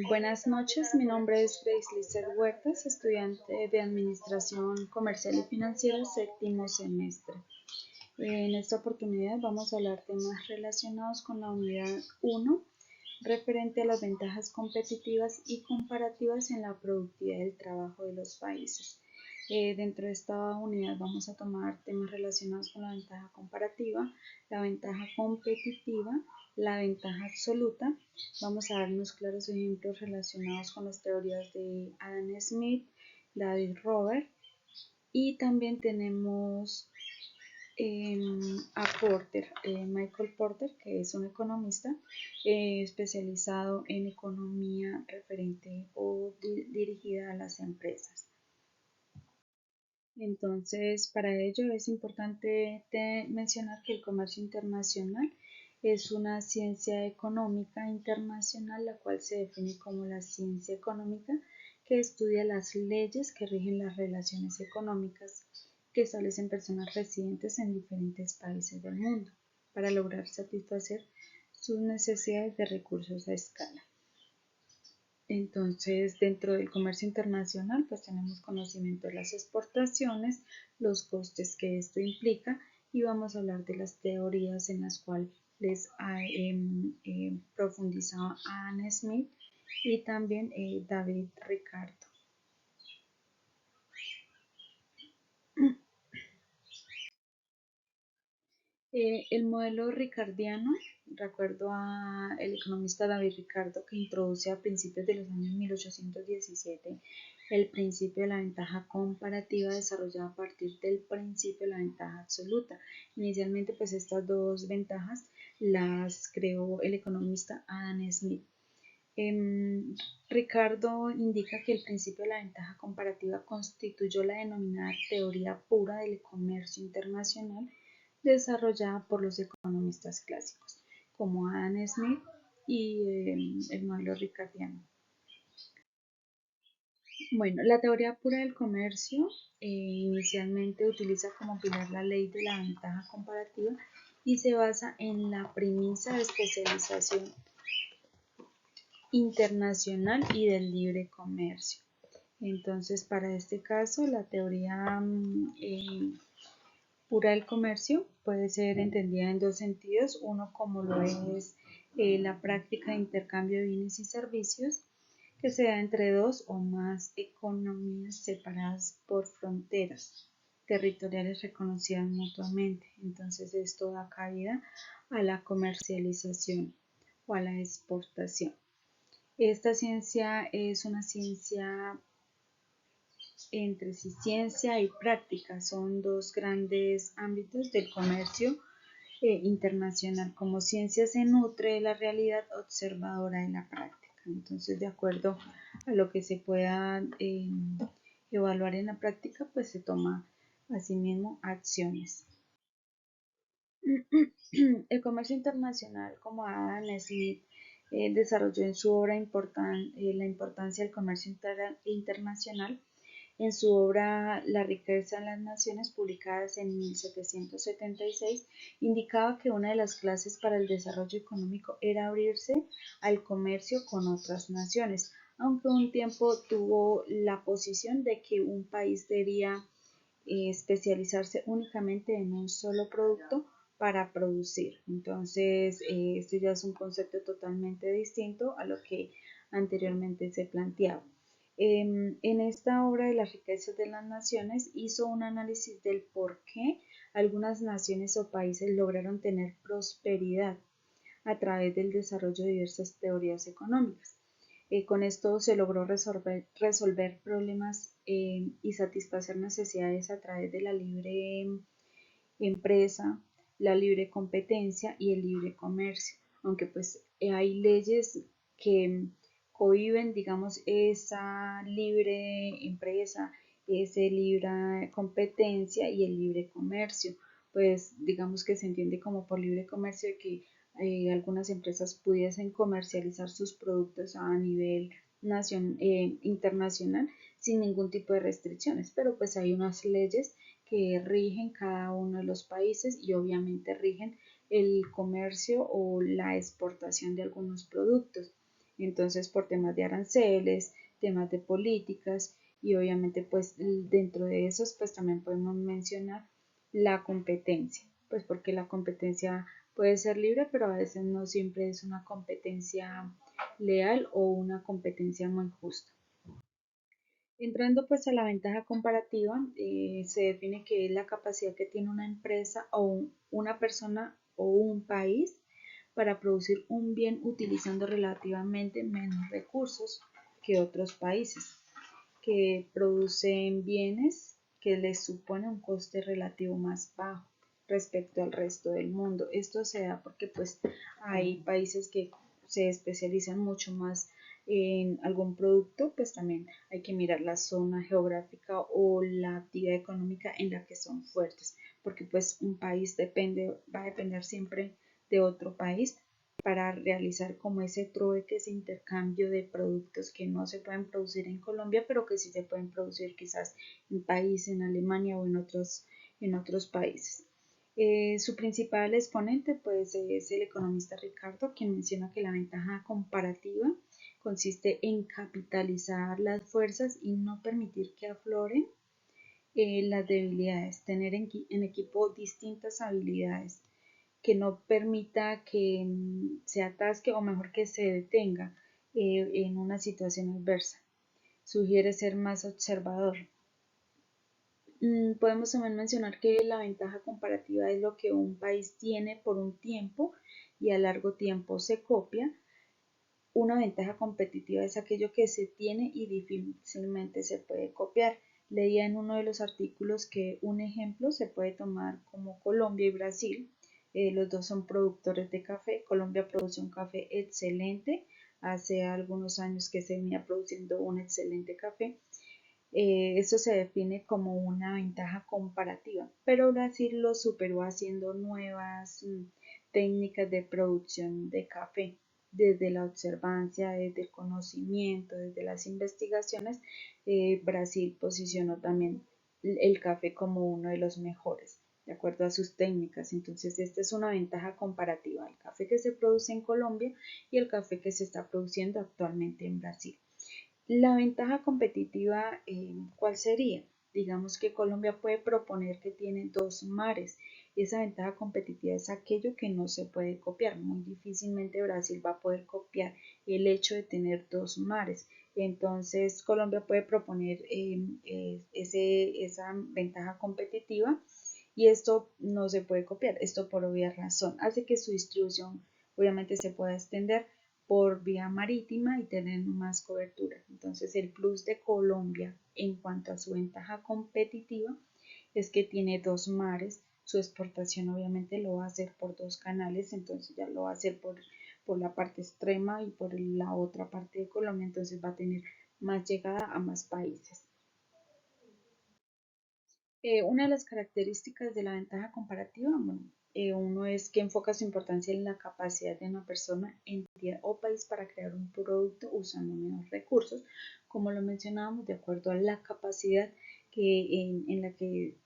Buenas noches, mi nombre es Grace Lizeth Huertas, estudiante de Administración Comercial y Financiera, séptimo semestre. En esta oportunidad vamos a hablar temas relacionados con la unidad 1, referente a las ventajas competitivas y comparativas en la productividad del trabajo de los países. Dentro de esta unidad vamos a tomar temas relacionados con la ventaja comparativa, la ventaja competitiva, la ventaja absoluta. Vamos a darnos claros ejemplos relacionados con las teorías de Adam Smith, David Robert, y también tenemos a Porter, Michael Porter, que es un economista especializado en economía referente o dirigida a las empresas. Entonces, para ello es importante mencionar que el comercio internacional es una ciencia económica internacional, la cual se define como la ciencia económica que estudia las leyes que rigen las relaciones económicas que establecen personas residentes en diferentes países del mundo para lograr satisfacer sus necesidades de recursos a escala. Entonces, dentro del comercio internacional, pues tenemos conocimiento de las exportaciones, los costes que esto implica y vamos a hablar de las teorías en las cuales ha profundizado Anne Smith y también David Ricardo. El modelo ricardiano, de acuerdo al economista David Ricardo, que introduce a principios de los años 1817 el principio de la ventaja comparativa desarrollado a partir del principio de la ventaja absoluta. Inicialmente, pues estas dos ventajas las creó el economista Adam Smith. Ricardo indica que el principio de la ventaja comparativa constituyó la denominada teoría pura del comercio internacional desarrollada por los economistas clásicos, como Adam Smith y el modelo ricardiano. Bueno, la teoría pura del comercio inicialmente utiliza como pilar la ley de la ventaja comparativa y se basa en la premisa de especialización internacional y del libre comercio. Entonces, para este caso, la teoría pura del comercio puede ser entendida en dos sentidos, uno como lo es la práctica de intercambio de bienes y servicios que se da entre dos o más economías separadas por fronteras territoriales reconocidas mutuamente. Entonces esto da cabida a la comercialización o a la exportación. Esta ciencia es una ciencia entre ciencia y práctica, son dos grandes ámbitos del comercio internacional. Como ciencia se nutre de la realidad observadora de la práctica. Entonces, de acuerdo a lo que se pueda evaluar en la práctica, pues se toma asimismo acciones. El comercio internacional, como Adam Smith desarrolló en su obra la importancia del comercio internacional, en su obra La riqueza en las naciones, publicada en 1776, indicaba que una de las claves para el desarrollo económico era abrirse al comercio con otras naciones, aunque un tiempo tuvo la posición de que un país debía especializarse únicamente en un solo producto para producir. Entonces, este ya es un concepto totalmente distinto a lo que anteriormente se planteaba. En esta obra de las riquezas de las naciones hizo un análisis del por qué algunas naciones o países lograron tener prosperidad a través del desarrollo de diversas teorías económicas. Con esto se logró resolver problemas y satisfacer necesidades a través de la libre empresa, la libre competencia y el libre comercio, aunque pues hay leyes que cohiben, digamos, esa libre empresa, esa libre competencia y el libre comercio, pues digamos que se entiende como por libre comercio que algunas empresas pudiesen comercializar sus productos a nivel internacional sin ningún tipo de restricciones, pero pues hay unas leyes que rigen cada uno de los países y obviamente rigen el comercio o la exportación de algunos productos. Entonces, por temas de aranceles, temas de políticas y obviamente pues dentro de esos pues también podemos mencionar la competencia, pues porque la competencia puede ser libre, pero a veces no siempre es una competencia leal o una competencia muy justa. Entrando pues a la ventaja comparativa, se define que es la capacidad que tiene una empresa o una persona o un país para producir un bien utilizando relativamente menos recursos que otros países que producen bienes que les supone un coste relativo más bajo respecto al resto del mundo. Esto se da porque pues hay países que se especializan mucho más en algún producto, pues también hay que mirar la zona geográfica o la actividad económica en la que son fuertes, porque pues un país va a depender siempre de otro país para realizar como ese trueque, ese intercambio de productos que no se pueden producir en Colombia, pero que sí se pueden producir quizás en país, en Alemania o en otros países. Su principal exponente pues, es el economista Ricardo, quien menciona que la ventaja comparativa consiste en capitalizar las fuerzas y no permitir que afloren las debilidades, tener en equipo distintas habilidades que no permita que se atasque o mejor que se detenga en una situación adversa. Sugiere ser más observador. Podemos también mencionar que la ventaja comparativa es lo que un país tiene por un tiempo y a largo tiempo se copia. Una ventaja competitiva es aquello que se tiene y difícilmente se puede copiar. Leía en uno de los artículos que un ejemplo se puede tomar como Colombia y Brasil. Los dos son productores de café. Colombia produce un café excelente. Hace algunos años que se venía produciendo un excelente café. Eso se define como una ventaja comparativa, pero Brasil lo superó haciendo nuevas técnicas de producción de café, desde la observancia, desde el conocimiento, desde las investigaciones. Brasil posicionó también el café como uno de los mejores, de acuerdo a sus técnicas. Entonces, esta es una ventaja comparativa, el café que se produce en Colombia y el café que se está produciendo actualmente en Brasil. La ventaja competitiva, ¿cuál sería? Digamos que Colombia puede proponer que tiene dos mares y esa ventaja competitiva es aquello que no se puede copiar. Muy difícilmente Brasil va a poder copiar el hecho de tener dos mares. Entonces Colombia puede proponer esa ventaja competitiva y esto no se puede copiar. Esto por obvia razón hace que su distribución obviamente se pueda extender por vía marítima y tener más cobertura. Entonces el plus de Colombia en cuanto a su ventaja competitiva es que tiene dos mares, su exportación obviamente lo va a hacer por dos canales, entonces ya lo va a hacer por la parte extrema y por la otra parte de Colombia, entonces va a tener más llegada a más países. Una de las características de la ventaja comparativa, bueno, uno es que enfoca su importancia en la capacidad de una persona, entidad o país para crear un producto usando menos recursos, como lo mencionábamos, de acuerdo a la capacidad en la que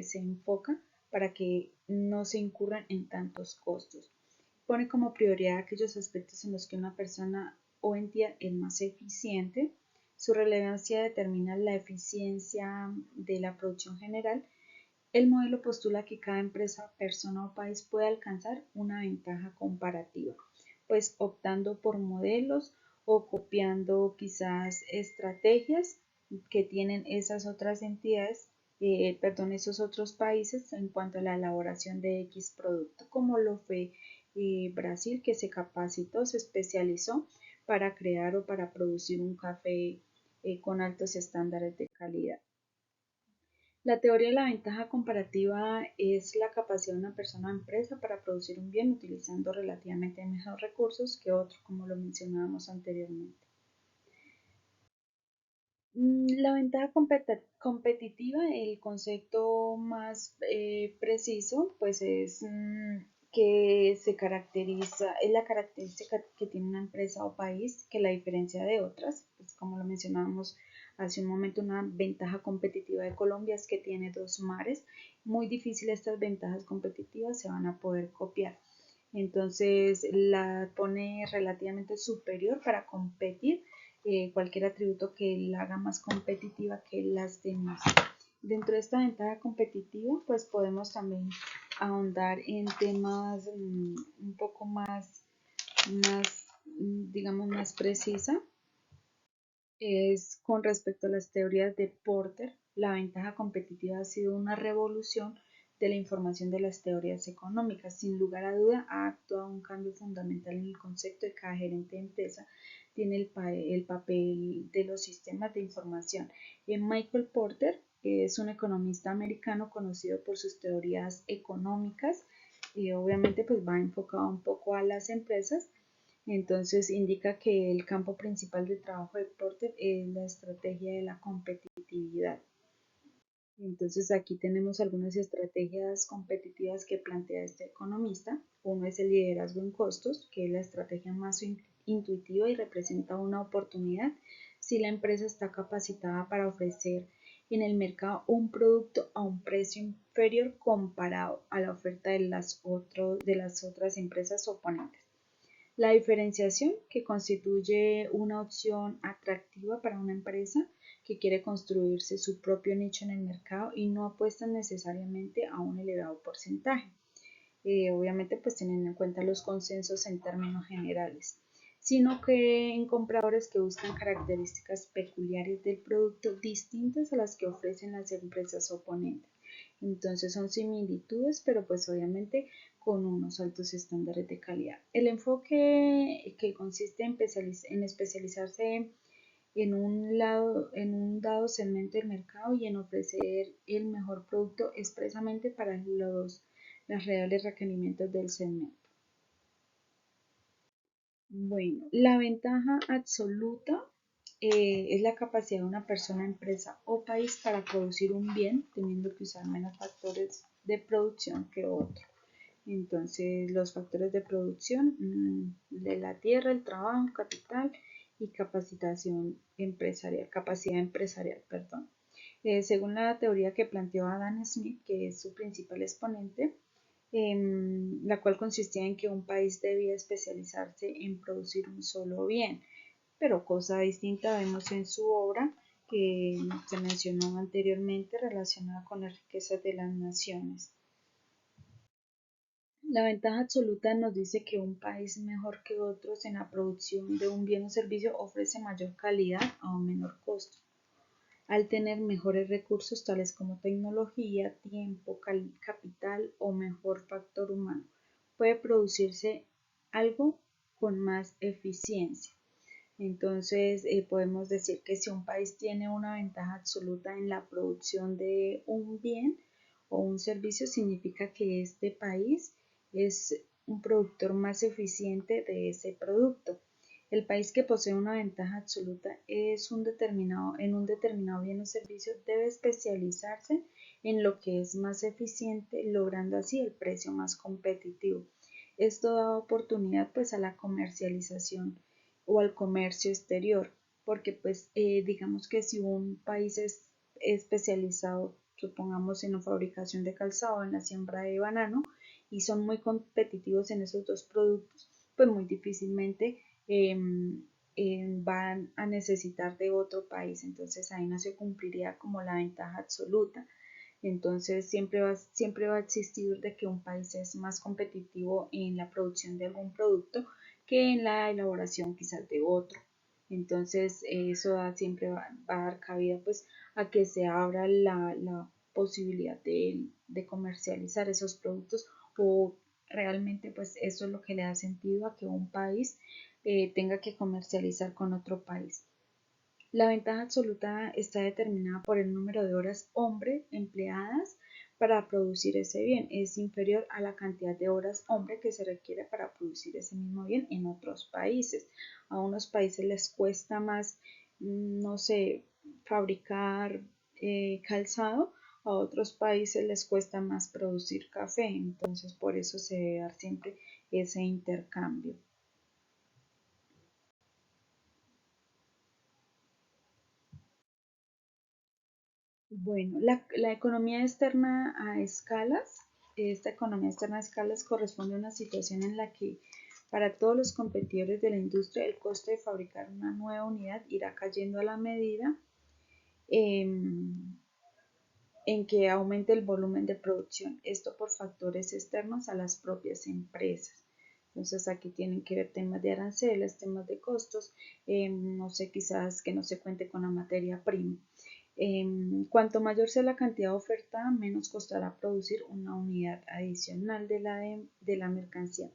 se enfoca para que no se incurran en tantos costos. Pone como prioridad aquellos aspectos en los que una persona o entidad es más eficiente. Su relevancia determina la eficiencia de la producción general. El modelo postula que cada empresa, persona o país puede alcanzar una ventaja comparativa, pues optando por modelos o copiando quizás estrategias que tienen esas otras entidades, esos otros países en cuanto a la elaboración de X producto, como lo fue Brasil, que se capacitó, se especializó para crear o para producir un café con altos estándares de calidad. La teoría de la ventaja comparativa es la capacidad de una persona o empresa para producir un bien utilizando relativamente menos recursos que otro, como lo mencionábamos anteriormente. La ventaja competitiva, el concepto más preciso, pues es que se caracteriza, es la característica que tiene una empresa o país que la diferencia de otras, pues como lo mencionábamos hace un momento, una ventaja competitiva de Colombia es que tiene dos mares. Muy difícil estas ventajas competitivas se van a poder copiar. entonces la pone relativamente superior para competir cualquier atributo que la haga más competitiva que las demás. Dentro de esta ventaja competitiva, pues podemos también ahondar en temas un poco digamos, más precisa. Es con respecto a las teorías de Porter, la ventaja competitiva ha sido una revolución de la información de las teorías económicas. Sin lugar a duda, ha actuado un cambio fundamental en el concepto de cada gerente de empresa tiene el papel de los sistemas de información. Michael Porter es un economista americano conocido por sus teorías económicas y obviamente pues va enfocado un poco a las empresas. Entonces indica que el campo principal de trabajo de Porter es la estrategia de la competitividad. Entonces aquí tenemos algunas estrategias competitivas que plantea este economista. Uno es el liderazgo en costos, que es la estrategia más intuitiva y representa una oportunidad si la empresa está capacitada para ofrecer en el mercado un producto a un precio inferior comparado a la oferta de las otras empresas oponentes. La diferenciación, que constituye una opción atractiva para una empresa que quiere construirse su propio nicho en el mercado y no apuesta necesariamente a un elevado porcentaje. Obviamente pues teniendo en cuenta los consensos en términos generales, sino que en compradores que buscan características peculiares del producto distintas a las que ofrecen las empresas oponentes. Entonces son similitudes, pero pues obviamente con unos altos estándares de calidad. El enfoque que consiste en especializarse en un dado segmento del mercado y en ofrecer el mejor producto expresamente para los reales requerimientos del segmento. Bueno, la ventaja absoluta es la capacidad de una persona, empresa o país para producir un bien teniendo que usar menos factores de producción que otro. Entonces, los factores de producción de la tierra, el trabajo, capital y capacidad empresarial, perdón. Según la teoría que planteó Adam Smith, que es su principal exponente, la cual consistía en que un país debía especializarse en producir un solo bien, pero cosa distinta vemos en su obra que se mencionó anteriormente relacionada con las riquezas de las naciones. La ventaja absoluta nos dice que un país mejor que otros en la producción de un bien o servicio ofrece mayor calidad a un menor costo. Al tener mejores recursos tales como tecnología, tiempo, capital o mejor factor humano, puede producirse algo con más eficiencia. Entonces, podemos decir que si un país tiene una ventaja absoluta en la producción de un bien o un servicio, significa que este país es un productor más eficiente de ese producto. El país que posee una ventaja absoluta en un determinado bien o servicio debe especializarse en lo que es más eficiente, logrando así el precio más competitivo. Esto da oportunidad pues a la comercialización o al comercio exterior, porque pues digamos que si un país es especializado, supongamos en la fabricación de calzado, en la siembra de banano, y son muy competitivos en esos dos productos, pues muy difícilmente van a necesitar de otro país, entonces ahí no se cumpliría como la ventaja absoluta. Entonces siempre va a existir de que un país es más competitivo en la producción de algún producto que en la elaboración quizás de otro. Entonces eso siempre va a dar cabida pues a que se abra la posibilidad de comercializar esos productos o realmente pues eso es lo que le da sentido a que un país tenga que comercializar con otro país. La ventaja absoluta está determinada por el número de horas hombre empleadas para producir ese bien. Es inferior a la cantidad de horas hombre que se requiere para producir ese mismo bien en otros países. A unos países les cuesta más, no sé, fabricar calzado, a otros países les cuesta más producir café. Entonces, por eso se debe dar siempre ese intercambio. Bueno, la economía externa a escalas esta economía externa a escalas corresponde a una situación en la que para todos los competidores de la industria el coste de fabricar una nueva unidad irá cayendo a la medida en que aumente el volumen de producción, esto por factores externos a las propias empresas. Entonces aquí tienen que ver temas de aranceles, temas de costos, no sé, quizás que no se cuente con la materia prima. Cuanto mayor sea la cantidad ofertada, menos costará producir una unidad adicional de la mercancía.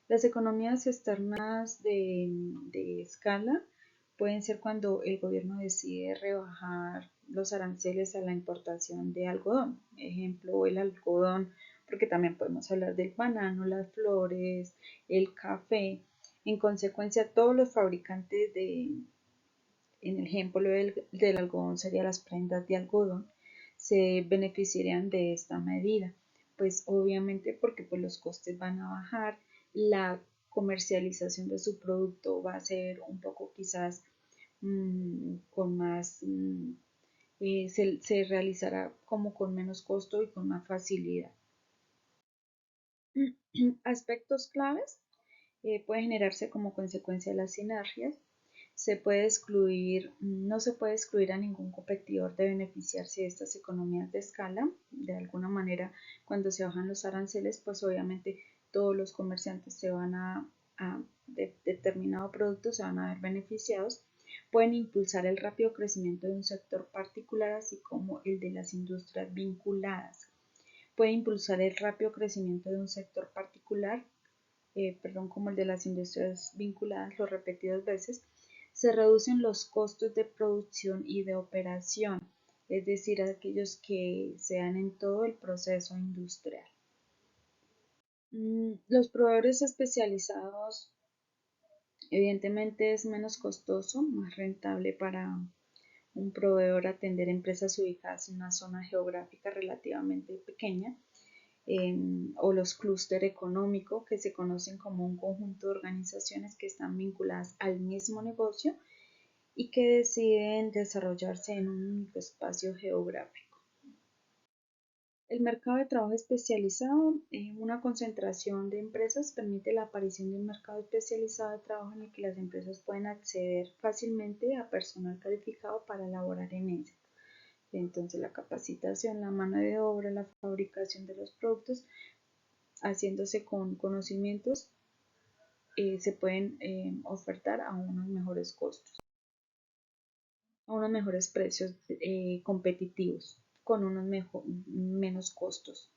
Las economías externas de escala pueden ser cuando el gobierno decide rebajar los aranceles a la importación de algodón, ejemplo, el algodón, porque también podemos hablar del banano, las flores, el café. En consecuencia, todos los fabricantes en el ejemplo del algodón serían las prendas de algodón, se beneficiarían de esta medida, pues obviamente porque pues los costes van a bajar, la comercialización de su producto va a ser un poco quizás con más, se realizará como con menos costo y con más facilidad. Aspectos claves puede generarse como consecuencia de las sinergias. No se puede excluir a ningún competidor de beneficiarse de estas economías de escala. De alguna manera, cuando se bajan los aranceles, pues obviamente todos los comerciantes de determinado producto se van a ver beneficiados. Pueden impulsar el rápido crecimiento de un sector particular, así como el de las industrias vinculadas. Puede impulsar el rápido crecimiento de un sector particular, como el de las industrias vinculadas, lo repetí 2 veces. Se reducen los costos de producción y de operación, es decir, aquellos que se dan en todo el proceso industrial. Los proveedores especializados, evidentemente es menos costoso, más rentable para un proveedor atender empresas ubicadas en una zona geográfica relativamente pequeña, o los clúster económico, que se conocen como un conjunto de organizaciones que están vinculadas al mismo negocio y que deciden desarrollarse en un único espacio geográfico. El mercado de trabajo especializado, una concentración de empresas permite la aparición de un mercado especializado de trabajo en el que las empresas pueden acceder fácilmente a personal calificado para laborar en ella. Entonces la capacitación, la mano de obra, la fabricación de los productos, haciéndose con conocimientos, se pueden ofertar a unos mejores costos, a unos mejores precios competitivos, con unos menos costos.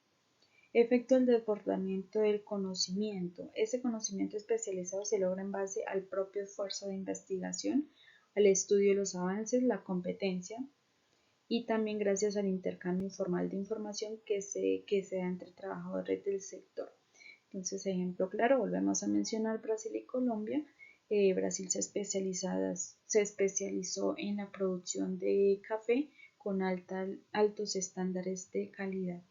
Efecto del desbordamiento del conocimiento. Ese conocimiento especializado se logra en base al propio esfuerzo de investigación, al estudio de los avances, la competencia y también gracias al intercambio informal de información que se da entre trabajadores del sector. Entonces, ejemplo claro, volvemos a mencionar Brasil y Colombia. Brasil se especializó en la producción de café con altos estándares de calidad.